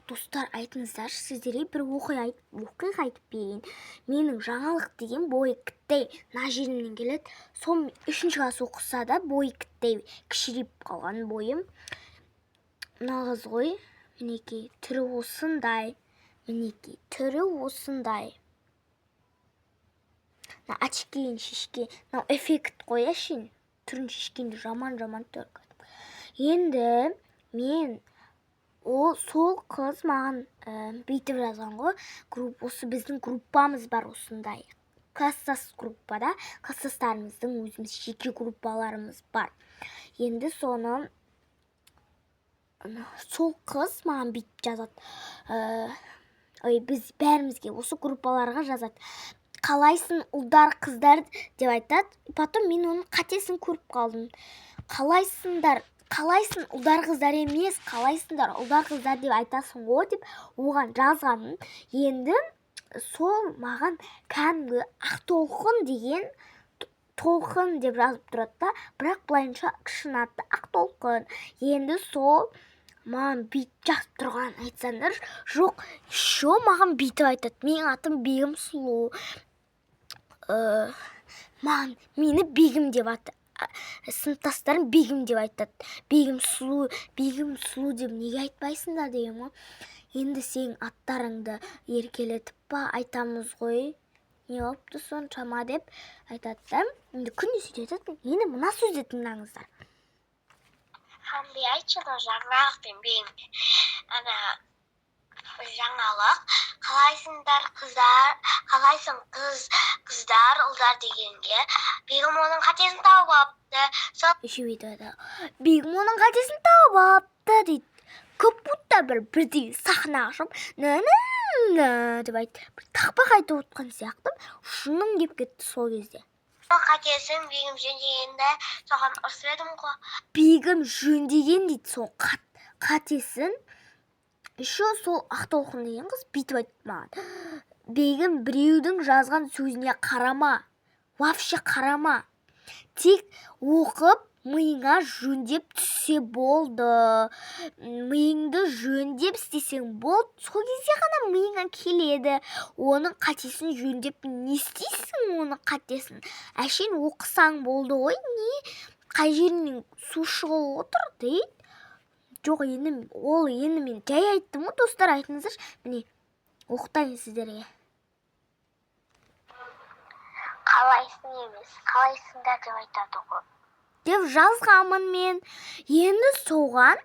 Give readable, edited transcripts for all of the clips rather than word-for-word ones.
Достар, айтыңыздаршы, сіздерге бір оқиға айтып берейін. Менің жаңалық деген бойы кіттей мына жерімнен келеді. Сол 3-ші класс оқыса да бойы кіттей кішірейіп қалған бойым. Мына қыз ғой, мінекей, түрі осындай. Мінекей, түрі осындай. Мына очкиін шешкен, мынау эффект қой әшейін. Түрін шешкенде жаман-жаман түрі. Енді мен сол қыз маған бүйтіп жазған ғой. Осы біздің группамыз бар осындай. Класстас группада, класстастарымыздың өзіміз жеке группаларымыз бар. Енді соны сол қыз маған бүйтіп жазады. Біз бәрімізге осы группаларға жазады. Қалайсың, ұлдар, қыздар деп айтады. Потом мен оның қатесін көріп қалдым. Қалайсың, ұлдар, қыздар емес, қалайсыңдар, ұлдар, қыздар деп айтасың ғой деп оған жазғанмын. Енді сол маған кәдімгі Ақтолқын деген толқын деп жазып тұрады да, бірақ былайынша шын аты Ақтолқын. Енді сол маған бүйтіп жазып тұрған айтсаңдар, жоқ, еще маған бүйтіп айтады. Менің атым Бегім Сұлу. Мені Бегім деп атады. Сыныптастарым Бегім деп айтады. Бегім Сұлу деп неге айтпайсыңдар деген ғой. Енді сен аттарыңды еркелетіп па айтамыз ғой. Не болыпты соншама деп айтады да. Енді күнде сөйтеді. Енді мына сөзді тыңдаңыздар. Хамби айтшы да жаңалық пен Бегім. Жаңалық, қалайсыңдар қыздар, қалайсың қыздар, ұлдар дегенге Бегім оның қатесін тауып алыпты. Бегім оның қатесін тауып алыпты дейді. Көп будто бірдей сахна ашып, деп айтты. Бір тақпақ айтып отқан сияқты, шыным кеп кетті сол кезде. Қатесін Бегім жөндегенде соған ұрсып едім ғой. Бегім жөндеген дейді сол қатесін. Еще сол Ақтолқын деген қыз бүйтіп айтты маған. Бегім біреудің жазған сөзіне қарама. Вообще қарама. Тек оқып, миыңа жөндеп түссе болды. Миыңды жөндеп істесең болды. Сол кезде ғана миыңа келеді. Оның қатесін жөндеп не істейсің оның қатесін? Әшейін оқысаң болды ғой. Не? Қай жерінен су шығып отыр дейді. Жоқ, енді мен жай айттым ғой, достар, айтыңыздаршы. Міне, оқытайын сіздерге. Қалайсың емес, қалайсыңдар деп айтады ғой. Деп жазғанмын мен. Енді соған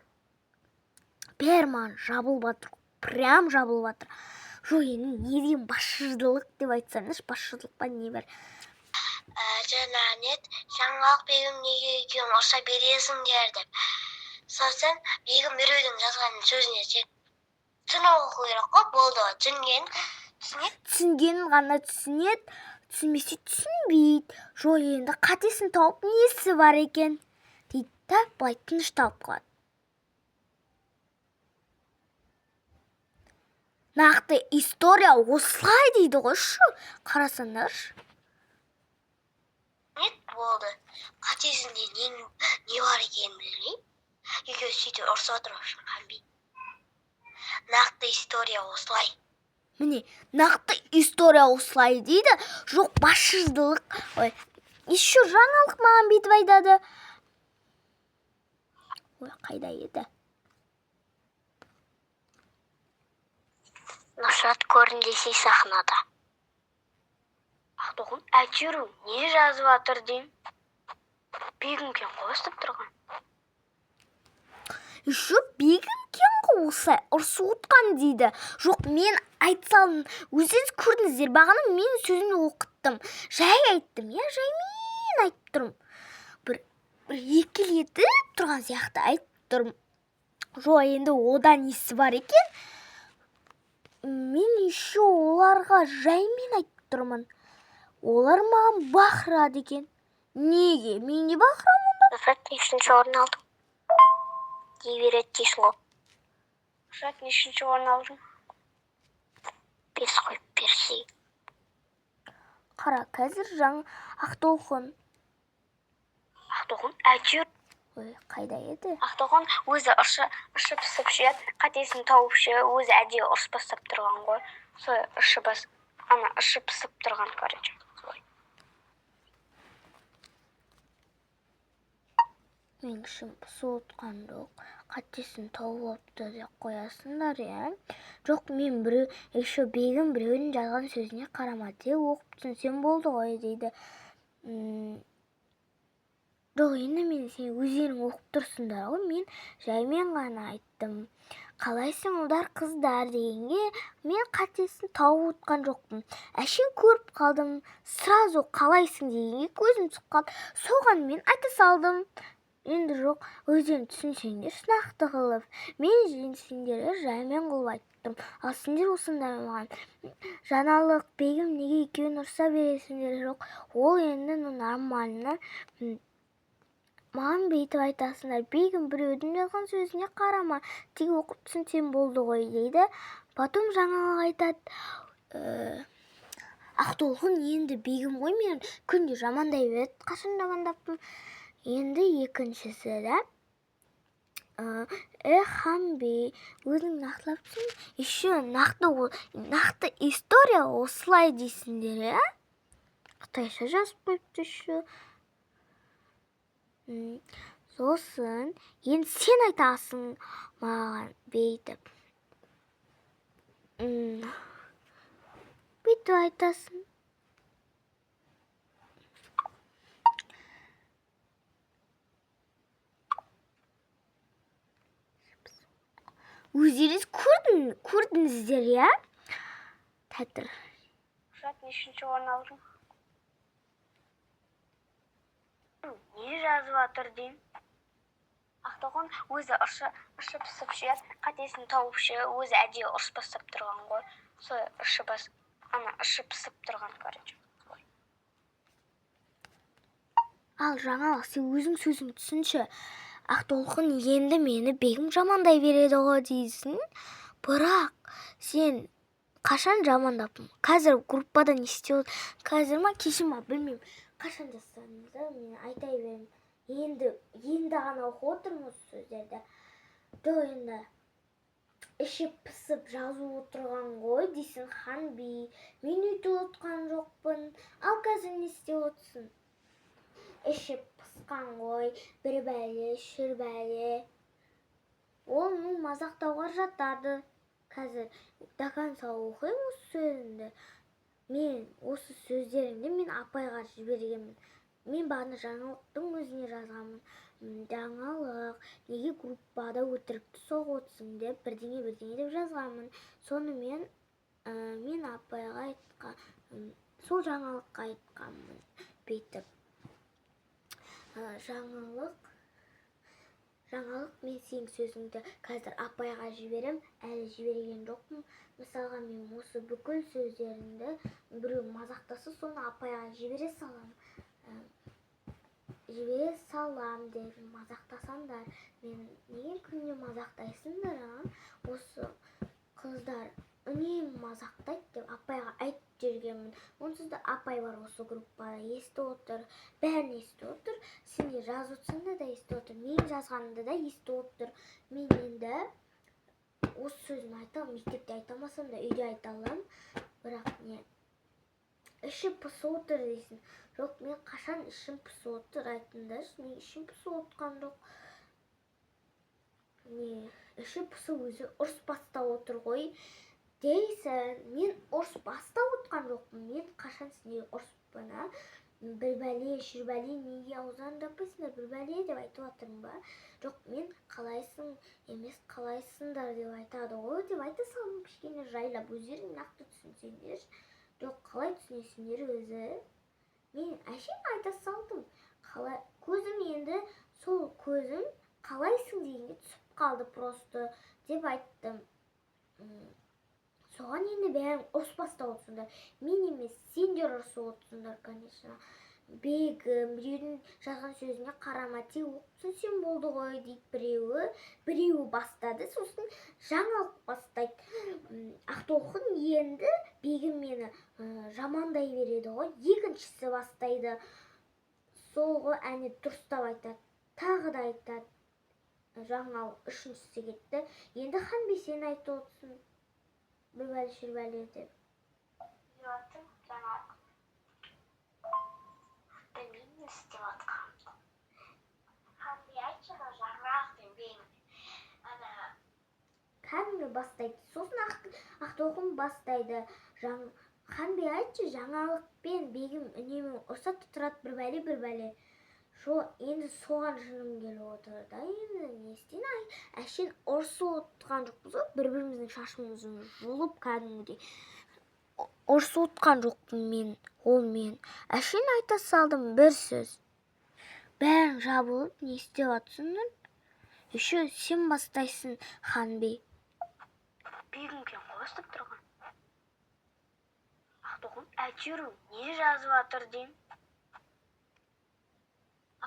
бәрі маған жабылып жатыр. Прям жабылып жатыр. Жоқ, енді не деген басшылық деп айтсаңыз, басшылық па не бар? Жаңалық Бегім неге екеуің ұрса бересіңдер деп. Сосын Бегім біреудің жазған сөзіне тек түсініп оқу керек қой, болды. Түсінгенін ғана түсінеді, түсінбесе түсінбейді. Жоқ, енді қатесін тауып несі бар екен дейді да, былай тынышталып қалады. Нақты история осылай дейді ғой, шу, қарасаңдаршы. Болды. Қатесінде не бар екенін білмеймін. Екеуі сөйтіп ұрсып отыр Хамби. Нақты история осылай. Міне, нақты история осылай дейді. Жоқ, басшылық. Еще жаңалық маған бүйтіп айтады. Қайда еді? Нұршат көріндесе сахнада. Ақтоқын, әйтеуір не жазып жатыр деймін. Бегім кен қосып тұрған. Еще Бегім кен осылай ұрсып отқан дейді. Жоқ, мен айтсам, өзіңіз көрдіңіздер, бағана мен сөзімді оқыттым. Жай айттым, жаймен айтып тұрмын. Бір екілетіп тұрған сияқты айтып тұрмын. Жоқ, енді одан несі бар екен? Мен еще оларға жаймен айтып тұрмын. Олар маған бақырады екен. Неге? Мен не бақырам онда? Нұршат, нешінші орын алдың? Дей береді дейсің ғой. Нұршат, нешінші орын алдың? 5 қойып берсей. Қара, қазір жаң Ақтолқын. Ақтоқын, әйтеуір. Ой, қайда еді? Ақтоған өзі ұшы пісіп жүреді, қатесін тауып жүреді, өзі әдейі ұрыс бастап тұрған ғой. Сол ұшы пісіп тұрған, короче. Мен ішім пысып отқан жоқ, қатесін тауып алыпты деп қоясыңдар, иә? Жоқ, мен еще бегім біреудің жазған сөзіне қарамады, оқып түсінсем болды ғой дейді. Жоқ, енді мен сен өздерің оқып тұрсыңдар ғой, мен жаймен ғана айттым. Қалайсың ұлдар қыздар дегенге мен қатесін тауып отқан жоқпын. Әшейін көріп қалдым, сразу қалайсың дегенге көзім түсіп қалды. Соған мен айта салдым. Енді жоқ, өздерің түсінсеңдер сынақты қылып. Мен сендерге жаймен қылып айттым. Ал сендер осындар маған жаңалық бегім неге екеуін ұрса бересіңдер? Жоқ, ол енді нормально. Маған бүйтіп айтасыңдар, бегім біреудің жазған сөзіне қарама, тек оқып түсінсем болды ғой дейді. Потом жаңалық айтады. Ақтолқын енді бегім ғой, мен күнде жамандай береді, қашан жамандаппын. Енді екіншісі да, Хамби, өзің нақтылапсың, еще нақты история осылай дейсіңдер, иә? Қытайша жазып қойыпты еще. Сосын, енді сен айтасың маған бейтіп. Бүйтіп айтасың. Өздеріңіз көрдіңіздер, иә? Тәтір. Құжат нешінші орын алдың? Не жазып жатыр деймін? Ақтоған өзі ұшы пісіп жүреді, қатесін тауып жүреді, өзі әдейі ұрыс бастап тұрған ғой. Сол ұшы пісіп тұрған, короче. Ал жаңалық, сен өзің сөзің түсінші. Ақтолқын енді мені бегім жамандай береді ғой дейсің. Бірақ сен қашан жамандаппын? Қазір группада не істеп отыр? Қазір ма, кеше ма, білмеймін. Қашан жазсаңыздар, мен айтай беремін. Енді ғана оқып отырмын осы сөздерді. Жоқ, енді ішіп пісіп жазу отырған ғой дейсің, Ханби. Мен өйтіп отқан жоқпын. Ал қазір не істеп отырсың? Ішіп пысқан ғой, бір бәле, шүр бәле. Ол мазақтауға жатады. Қазір до конца оқимын осы сөзіңді. Мен осы сөздеріңді мен апайға жібергенмін. Мен бағана жаңалықтың өзіне жазғанмын. Жаңалық, неге группада өтірікті соғып отырсың деп, бірдеңе деп жазғанмын. Соны мен апайға айтқан, сол жаңалыққа айтқанмын. Бүйтіп. Жаңалық, мен сен сөзіңді қазір апайға жіберем, әлі жіберген жоқпын. Мысалға, мен осы бүкіл сөздеріңді біреу мазақтаса, соны апайға жібере салам деп мазақтасаңдар. Мен неге күнде мазақтайсыңдар, осы қыздар үнемі мазақтайды деп апайға айтып жүргенмін. Онсыз да апай бар осы группада, естіп отыр, бәрін естіп отыр. Сендер жазып отырсаңдар да естіп отыр, мен жазғанымды да естіп отыр. Мен енді осы сөзін айтамын, мектепте айтамасам да үйде айта аламын. Бірақ не іші пысып отыр дейсің. Жоқ, мен қашан ішім пысып отыр айтыңдаршы, мен ішім пысып отқан жоқ. Іші пысып өзі ұрыс бастап отыр ғой дейсің. Мен ұрыс бастап отқан жоқпын. Мен қашан сендер ұрыспын, бір бәле, шүр бәле, неге аузынан жаппайсыңдар, бір бәле деп айтып жатырмын ба? Жоқ, мен қалайсың емес, қалайсыңдар деп айтады ғой, деп айта салдым, кішкене жайлап, өздерің нақты түсінсеңдер. Жоқ, қалай түсінесіңдер өзі? Мен әшейін айта салдым. Көзім енді, сол көзім қалайсың дегенге түсіп қалды просто деп айттым. Соған енді бәрін ұрыс бастап отырсыңдар. Мен емес, сендер ұрысып отырсыңдар, конечно. Бегім, біреудің жазған сөзіне қарама, тек оқып түсінсем болды ғой дейді біреуі бастады, сосын жаңалық бастайды. Ақтолқын енді бегім мені жамандай береді ғой, екіншісі бастайды. Сол ғой, әне дұрыстап айтады. тағы да айтады. Жаңалық үшіншісі кетті. Енді Ханби сен айтып отырсың. Bir bәле шірбәле деп. деп аттым жаңалық. Білмеймін не істеп жатқанымды. Ханби айтшы жаңалық демеймін. Ана Кәдімгі бастайды. Сосын Ақтоқым бастайды. Ханби айтшы жаңалықпен бегім үнемі ұрсатып тұрады бір бәле. Енді соған жыным келіп отыр да, енді не істейін? Әшейін ұрсып отқан жоқпыз ғой, бір-біріміздің шашымызды жұлып кәдімгідей. Ұрсып отқан жоқпын мен. Әшейін айта салдым бір сөз. Бәрін жабылып, не істеп жатсыңдар? Еще сен бастайсың, Ханби. бегімкен қосып тұрған. Ақтоқым, әйтеуір не жазып жатыр деймін.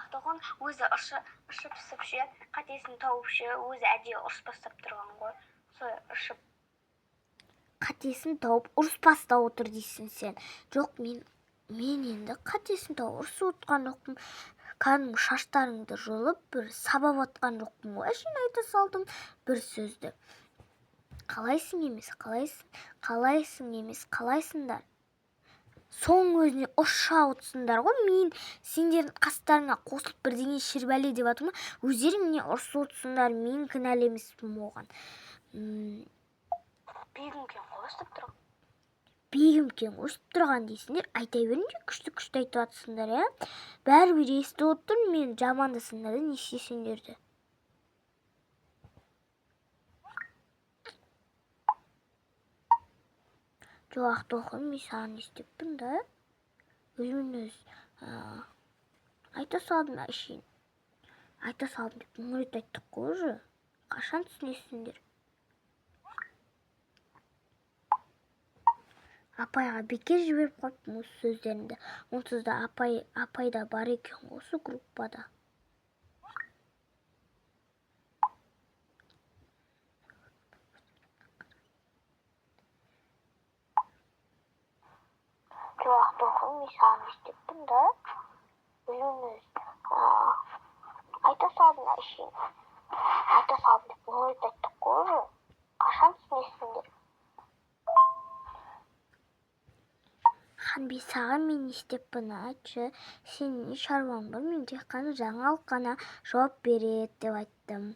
Ақтоқым өзі ұршып-пысып ше, қатесін тауып ше, өзі әдейі ұрыс бастап тұрған ғой. Сол ұршып. Қатесін тауып ұрыс бастап отыр дейсің сен. Жоқ, мен енді қатесін тауып ұрсып отқан жоқпын. Кәдімгі шаштарыңды жұлып, бір сабап отқан жоқпын ғой. Әшейін айта салдым бір сөзді. Қалайсың емес, қалайсыңдар? Соң өзіне ұша отсыңдар ғой, мен сендердің қастарыңа қосылып бірдеңе шірбәле деп атырмын, өздерің міне ұрсып отсыңдар, мен кінәлі емеспін оған. Бегімкен қосып тұрған. Бегімкен қосып тұрған дейсіңдер, айта беріңдер, күшті айтып атсыңдар, иә? Бәрібір естіп отыр, мен жамандасыңдар да не істесеңдерді. Жоқ, Ақтоқым, мен саған естеппін да. Өзімен айта салдым әшейін. Айта салдым деп мың рет айттық қой уже. Қашан түсінесіңдер? Апайға бекер жіберіп қойыппын осы сөздерімді. Онсыз да апай да бар екен осы группада. Ақтоқым, мен саған естеппін да. Өзіміз айта салдым әшейін. Айта салдым деп мың рет айттық қой уже. Қашан түсінесіңдер? Ханби, саған мен естеппін, айтшы. Сен не шаруаң бар? Мен тек қана жаңалық қана жауап береді деп айттым.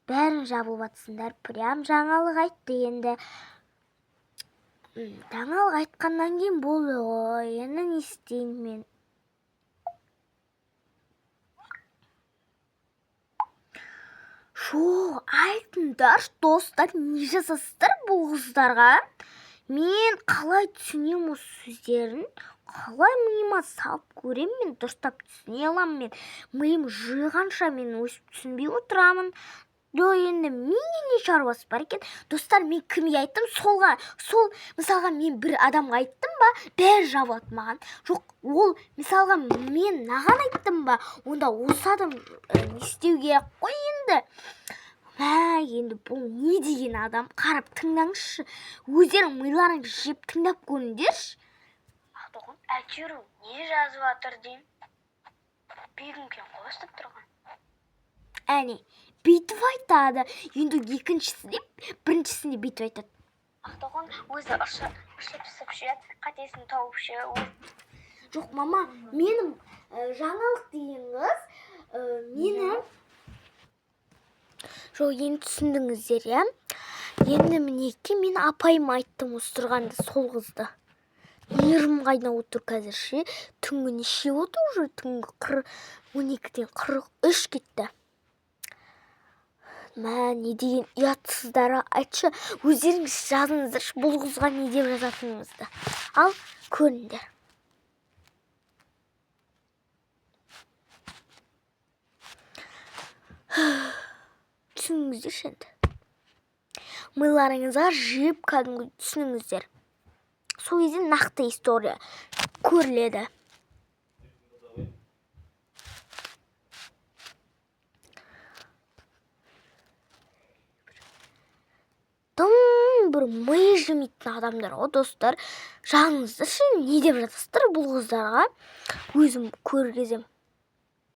Бәрін жабылып атсыңдар, прям жаңалық айтты енді. Жаңалық айтқаннан кейін болды ғой, енді не істеймін мен? Айтыңдар, достар, не жасасыздар бұл қыздарға? Мен қалай түсінем осы сөздерін? Қалай миыма салып көрем мен, дұрыстап түсіне алам мен? Миым жиғанша мен өсіп түсінбей отырамын. Жоқ, енді менде не шаруасы бар екен? Достар, мен кімге айттым? Сол, мысалға, мен бір адамға айттым ба, бәрі жабылады маған. Жоқ, ол, мысалға, мен наған айттым ба, онда осы адам не істеу керек қой енді? Енді бұл не деген адам? Қарап тыңдаңызшы. Өздерің миларыңды жеп тыңдап көріңдерші. Ақтоқым, әйтеуір не жазып жатыр деймін. Бегімкен қосып тұрған. Әне, бүйтіп айтады. Енді екіншісі деп, біріншісінде бүйтіп айтады. Ақтоқым өзі ұршып-пысып ше, қатесін тауып ше. Жоқ, мама, менің жаңалық деген қыз мені... Жоқ, енді түсіндіңіздер, иә? Енді мінекей мен апайыма айттым осы тұрғанда сол қызды. Нервым қайнап отыр қазір ше. Түнгі неше болды уже? Түнгі 12-ден 43 кетті. Не деген ұятсыздары, айтшы, өздеріңіз жазыңыздаршы бұл қызға не деп жазатыныңызды. Ал, көріңдер. Түсініңіздер енді. Миларыңызға жиып кәдімгі түсініңіздер. Сол кезде нақты история көріледі. Бір миы жемейтін адамдар ғой, достар. Жағыңыздаршы, не деп жатасыздар бұл қыздарға? Өзім көргізем.